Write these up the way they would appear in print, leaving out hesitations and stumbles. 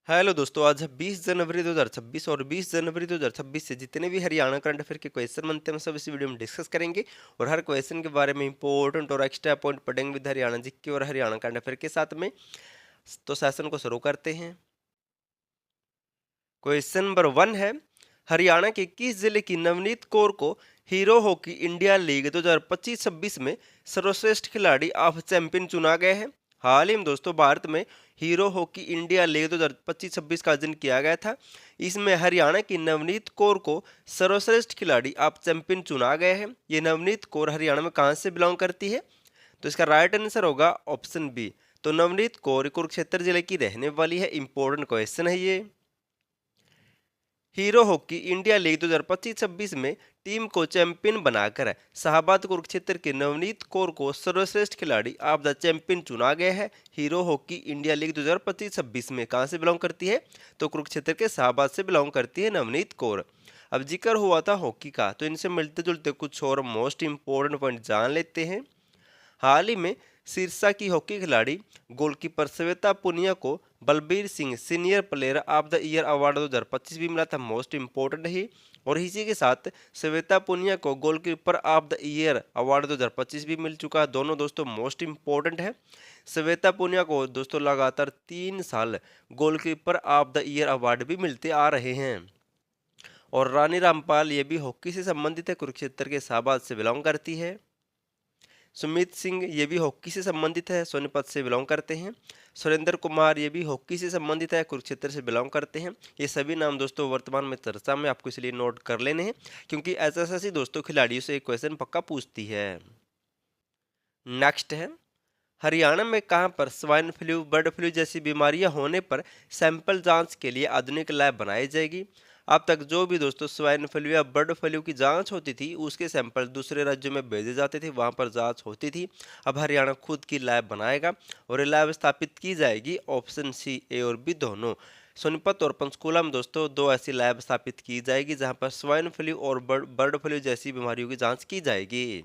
Hello दोस्तों, आज है 20 जनवरी 2026 और 20 जनवरी 2026 से जितने भी हरियाणा करंट अफेयर के क्वेश्चन बनते हैं हम सब इस वीडियो में डिस्कस करेंगे। और हर क्वेश्चन के बारे में इंपॉर्टेंट और एक्स्ट्रा पॉइंट पढ़ेंगे विद हरियाणा जीके और हरियाणा करंट अफेयर के साथ में। तो सेशन को शुरू करते हैं। क्वेश्चन नंबर 1 है, हरियाणा के किस जिले की नवनीत कौर को हीरो हॉकी इंडिया लीग 2025-26 में सर्वश्रेष्ठ खिलाड़ी ऑफ चैंपियन चुना गया है। हाल ही में दोस्तों भारत में हीरो हॉकी इंडिया लीग 2025-26 का आयोजन किया गया था। इसमें हरियाणा की नवनीत कौर को सर्वश्रेष्ठ खिलाड़ी ऑफ चैंपियन चुना गया है। ये नवनीत कौर हरियाणा में कहाँ से बिलोंग करती है? तो इसका राइट आंसर होगा ऑप्शन बी। तो नवनीत कौर कुरुक्षेत्र जिले की रहने वाली है। इंपॉर्टेंट क्वेश्चन है ये। हीरो हॉकी इंडिया लीग 2025-26 में टीम को चैंपियन बनाकर शाहबाद कुरुक्षेत्र के नवनीत कौर को सर्वश्रेष्ठ खिलाड़ी ऑफ द चैंपियन चुना गया है। हीरो हॉकी इंडिया लीग 2025-26 में कहां से बिलोंग करती है? तो कुरुक्षेत्र के शाहबाद से बिलोंग करती है नवनीत कौर। अब जिक्र हुआ था हॉकी का, तो इनसे मिलते जुलते कुछ और मोस्ट इंपॉर्टेंट पॉइंट जान लेते हैं। हाल ही में सिरसा की हॉकी खिलाड़ी गोलकीपर श्वेता पुनिया को Balbir Singh senior player of the year award 2025 भी मिला था। मोस्ट इंपॉर्टेंट है। और इसी के साथ श्वेता पुनिया को goalkeeper of the year award 2025 भी मिल चुका है। दोनों दोस्तों मोस्ट इंपॉर्टेंट है। श्वेता पुनिया को दोस्तों लगातार 3 साल goalkeeper of the year award भी मिलते आ रहे हैं। और रानी रामपाल ये भी हॉकी से संबंधित है, कुरुक्षेत्र के शाहबाद से बिलोंग करती है। सुमित सिंह ये भी हॉकी से संबंधित है, सोनीपत से बिलोंग करते हैं। सुरेंद्र कुमार ये भी हॉकी से संबंधित है, कुरुक्षेत्र से बिलोंग करते हैं। ये सभी नाम दोस्तों वर्तमान में चर्चा में, आपको इसलिए नोट कर लेने हैं क्योंकि एसएससी दोस्तों खिलाड़ियों से एक क्वेश्चन पक्का पूछती है। नेक्स्ट है, हरियाणा में कहां पर स्वाइन फ्लू बर्ड फ्लू जैसी बीमारियां होने पर सैंपल जांच के लिए आधुनिक लैब बनाई जाएगी? अब तक जो भी दोस्तों स्वाइन फ्लू या बर्ड फ्लू की जांच होती थी उसके सैंपल दूसरे राज्यों में भेजे जाते थे, वहां पर जांच होती थी। अब हरियाणा खुद की लैब बनाएगा और ये लैब स्थापित की जाएगी ऑप्शन सी, ए और बी दोनों। सोनीपत और पंचकूला में दोस्तों दो ऐसी लैब स्थापित की जाएगी जहां पर स्वाइन फ्लू और बर्ड फ्लू जैसी बीमारियों की जांच की जाएगी।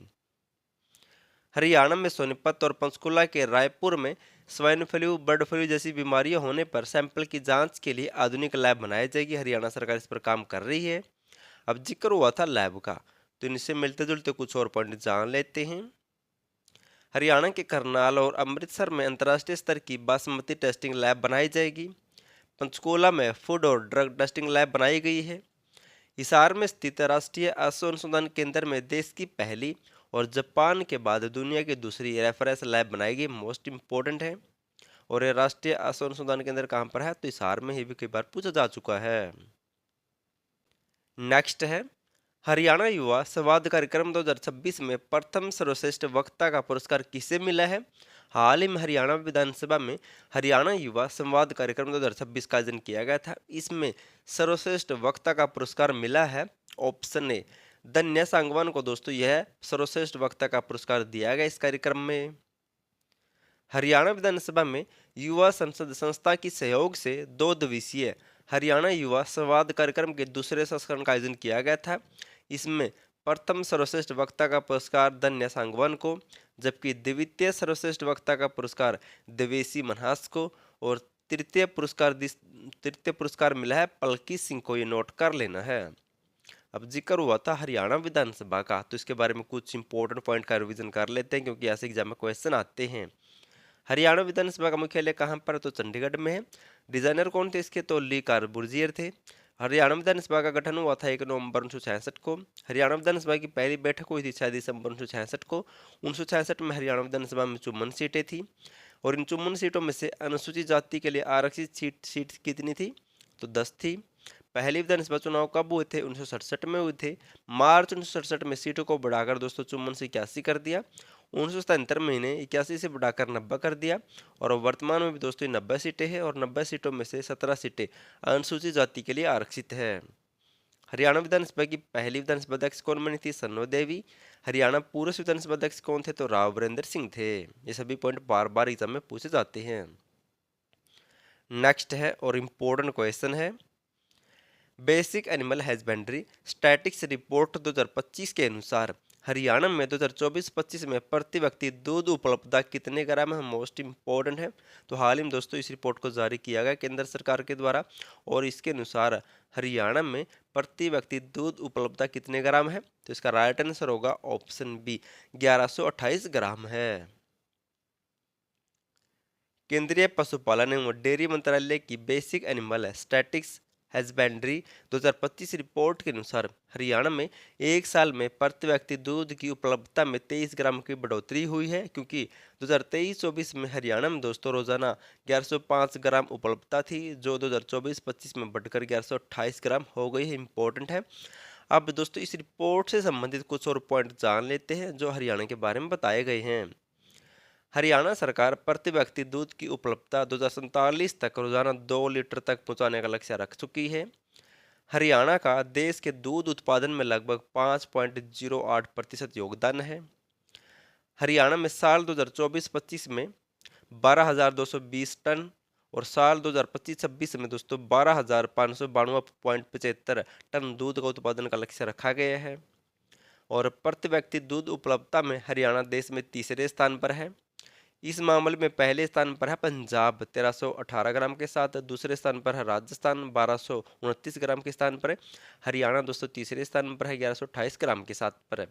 हरियाणा में सोनीपत और पंचकुला के रायपुर में स्वाइन फ्लू बर्ड फ्लू जैसी बीमारियां होने पर सैंपल की जांच के लिए आधुनिक लैब बनाई जाएगी। हरियाणा सरकार इस पर काम कर रही है। अब जिक्र हुआ था लैब का, तो इनसे मिलते जुलते कुछ और पॉइंट जान लेते हैं। हरियाणा के करनाल और अमृतसर में अंतर्राष्ट्रीय स्तर की बासमती टेस्टिंग लैब बनाई जाएगी। पंचकुला में फूड और ड्रग टेस्टिंग लैब बनाई गई है। हिसार में स्थित राष्ट्रीय आशु अनुसंधान केंद्र में देश की पहली और जापान के बाद दुनिया की दूसरी रेफरेंस लैब बनाई गई। मोस्ट इंपॉर्टेंट है। और ये राष्ट्रीय आशु अनुसंधान केंद्र कहाँ पर है? तो हिसार में, ये भी कई बार पूछा जा चुका है। नेक्स्ट है, हरियाणा युवा संवाद कार्यक्रम 2026 में प्रथम सर्वश्रेष्ठ वक्ता का पुरस्कार किसे मिला है? हाल ही में हरियाणा विधानसभा में हरियाणा युवा संवाद कार्यक्रम 2026 का आयोजन किया गया था। इसमें सर्वश्रेष्ठ वक्ता का पुरस्कार मिला है ऑप्शन ए, धन्य सांगवान को दोस्तों यह सर्वश्रेष्ठ वक्ता का पुरस्कार दिया गया इस कार्यक्रम में। हरियाणा विधानसभा में युवा संसद संस्था की सहयोग से 2 दिवसीय हरियाणा युवा संवाद कार्यक्रम के दूसरे संस्करण का आयोजन किया गया था। इसमें प्रथम सर्वश्रेष्ठ वक्ता का पुरस्कार धन्य सांगवान को, जबकि द्वितीय सर्वश्रेष्ठ वक्ता का पुरस्कार देवेशी मनहास को और तृतीय पुरस्कार मिला है पलकी सिंह को। ये नोट कर लेना है। अब जिक्र हुआ था हरियाणा विधानसभा का, तो इसके बारे में कुछ इंपॉर्टेंट पॉइंट का रिवीजन कर लेते हैं क्योंकि ऐसे एग्जाम में क्वेश्चन आते हैं। हरियाणा विधानसभा का मुख्यालय कहाँ पर है? तो चंडीगढ़ में है। डिजाइनर कौन थे इसके? तो ली कार्बुजियर थे। हरियाणा विधानसभा का गठन हुआ था 1 नवंबर 1966 को। हरियाणा विधानसभा की पहली बैठक हुई थी 6 दिसंबर 1966 को। 1966 में हरियाणा विधानसभा में 54 सीटें थी और इन 54 सीटों में से अनुसूचित जाति के लिए आरक्षित सीट कितनी थी? तो 10 थी। पहले विधानसभा चुनाव कब हुए थे? 1967 में हुए थे। मार्च 1967 में सीटों को बढ़ाकर दोस्तों 54 से 81 कर दिया। 1977 में इन्हें 81 से बढ़ाकर 90 कर दिया और वर्तमान में भी दोस्तों 90 सीटें हैं और 90 सीटों में से 17 सीटें अनुसूचित जाति के लिए आरक्षित है। हरियाणा विधानसभा की पहली विधानसभा अध्यक्ष कौन बनी थी? सन्नो देवी। हरियाणा पूर्व विधानसभा अध्यक्ष कौन थे? तो राव वीरेंद्र सिंह थे। ये सभी पॉइंट बार बार एग्जाम में पूछे जाते हैं। नेक्स्ट है और इम्पोर्टेंट क्वेश्चन है, basic animal husbandry statics report 2025 के अनुसार हरियाणा में 2024-25 में प्रति व्यक्ति दूध उपलब्धता कितने ग्राम है, मोस्ट इम्पोर्टेंट है। तो हाल ही में दोस्तों इस रिपोर्ट को जारी किया गया केंद्र सरकार के द्वारा, और इसके अनुसार हरियाणा में प्रति व्यक्ति दूध उपलब्धता कितने ग्राम है। तो इसका राइट आंसर होगा ऑप्शन बी, 1128 ग्राम है। केंद्रीय पशुपालन एवं डेयरी मंत्रालय की basic animal statics husbandry 2025 report के अनुसार हरियाणा में एक साल में प्रति व्यक्ति दूध की उपलब्धता में 23 ग्राम की बढ़ोतरी हुई है, क्योंकि 2023-24 में हरियाणा में दोस्तों रोजाना 1105 ग्राम उपलब्धता थी, जो 2024-25 में बढ़कर 1128 ग्राम हो गई है। इंपॉर्टेंट है। अब दोस्तों इस रिपोर्ट से संबंधित कुछ और पॉइंट जान लेते हैं जो हरियाणा के बारे में बताए गए हैं। हरियाणा सरकार प्रति व्यक्ति दूध की उपलब्धता 2047 तक रोजाना 2 लीटर तक पहुंचाने का लक्ष्य रख चुकी है। हरियाणा का देश के दूध उत्पादन में लगभग 5.08% योगदान है। हरियाणा में साल 2024-25 में 12,220 टन और साल 2025-26 में दोस्तों 12,592.75 टन दूध का उत्पादन का लक्ष्य रखा गया है। और प्रति व्यक्ति दूध उपलब्धता में हरियाणा देश में तीसरे स्थान पर है। इस मामले में पहले स्थान पर है पंजाब 1318 ग्राम के साथ, दूसरे स्थान पर है राजस्थान 1229 ग्राम के स्थान पर है। हरियाणा दोस्तों तीसरे स्थान पर है 1128 ग्राम के साथ पर है।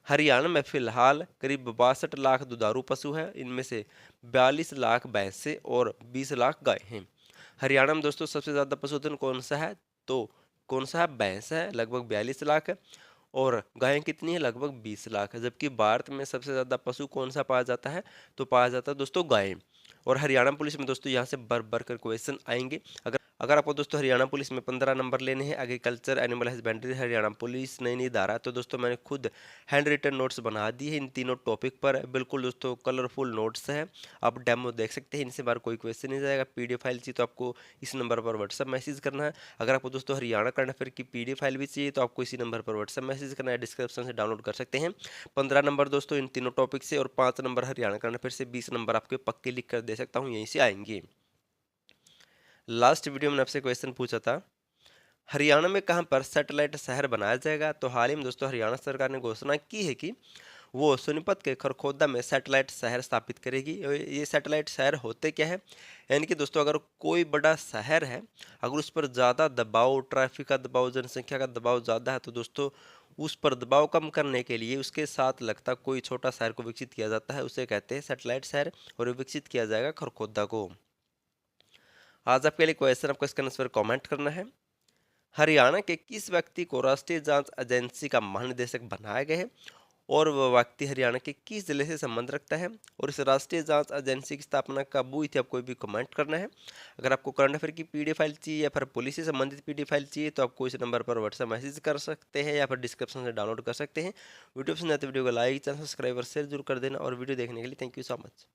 हरियाणा में फिलहाल करीब 62 लाख दुधारू पशु हैं, इनमें से 42 लाख भैंसे और 20 लाख गाय हैं। हरियाणा में दोस्तों सबसे ज़्यादा पशुधन कौन सा है, तो कौन सा है, भैंस है, लगभग 42 लाख है, और गायें कितनी है, लगभग 20 लाख है। जबकि भारत में सबसे ज़्यादा पशु कौन सा पाया जाता है, तो पाया जाता है दोस्तों गायें। और हरियाणा पुलिस में दोस्तों यहाँ से बढ़ कर क्वेश्चन आएंगे। अगर आपको दोस्तों हरियाणा पुलिस में 15 नंबर लेने हैं, agriculture animal husbandry Haryana police नई नई धारा, तो दोस्तों मैंने खुद हैंड रिटन नोट्स बना दिए हैं इन तीनों टॉपिक पर। बिल्कुल दोस्तों कलरफुल नोट्स हैं, आप डेमो देख सकते हैं, इनसे बार कोई क्वेश्चन नहीं जाएगा। पीडीएफ फाइल चाहिए तो आपको इस नंबर पर व्हाट्सअप मैसेज करना है। अगर आपको दोस्तों हरियाणा करंट अफेयर की पीडीएफ फाइल भी चाहिए तो आपको इसी नंबर पर व्हाट्सअप मैसेज करना है, डिस्क्रिप्शन से डाउनलोड कर सकते हैं। 15 नंबर दोस्तों इन तीनों टॉपिक से और 5 नंबर हरियाणा करंट अफेयर से, 20 नंबर आपके पक्के लिख कर दे सकता हूँ, यहीं से आएंगे। लास्ट वीडियो में आपसे क्वेश्चन पूछा था हरियाणा में कहां पर सैटेलाइट शहर बनाया जाएगा। तो हाल ही में दोस्तों हरियाणा सरकार ने घोषणा की है कि वो सोनीपत के खरखोदा में सैटेलाइट शहर स्थापित करेगी। ये सैटेलाइट शहर होते क्या है, यानी कि दोस्तों अगर कोई बड़ा शहर है, अगर उस पर ज़्यादा दबाव, ट्रैफिक का दबाव, जनसंख्या का दबाव ज़्यादा है, तो दोस्तों उस पर दबाव कम करने के लिए उसके साथ लगता कोई छोटा शहर को विकसित किया जाता है, उसे कहते हैं सैटेलाइट शहर, और विकसित किया जाएगा खरखोदा को। आज आपके लिए क्वेश्चन, आपको इसका आंसर कमेंट करना है। हरियाणा के किस व्यक्ति को राष्ट्रीय जांच एजेंसी का महानिदेशक बनाया गया है, और वह व्यक्ति हरियाणा के किस जिले से संबंध रखता है, और इस राष्ट्रीय जांच एजेंसी की स्थापना कब हुई थी, आपको भी कमेंट करना है। अगर आपको करंट अफेयर की पीडीएफ फाइल चाहिए या फिर पुलिस से संबंधित पीडीएफ फाइल चाहिए तो आपको इस नंबर पर व्हाट्सएप मैसेज कर सकते हैं या फिर डिस्क्रिप्शन से डाउनलोड कर सकते हैं। वीडियो पसंद आए तो वीडियो को लाइक, चैनल सब्सक्राइब और शेयर जरूर कर देना, और वीडियो देखने के लिए थैंक यू सो मच।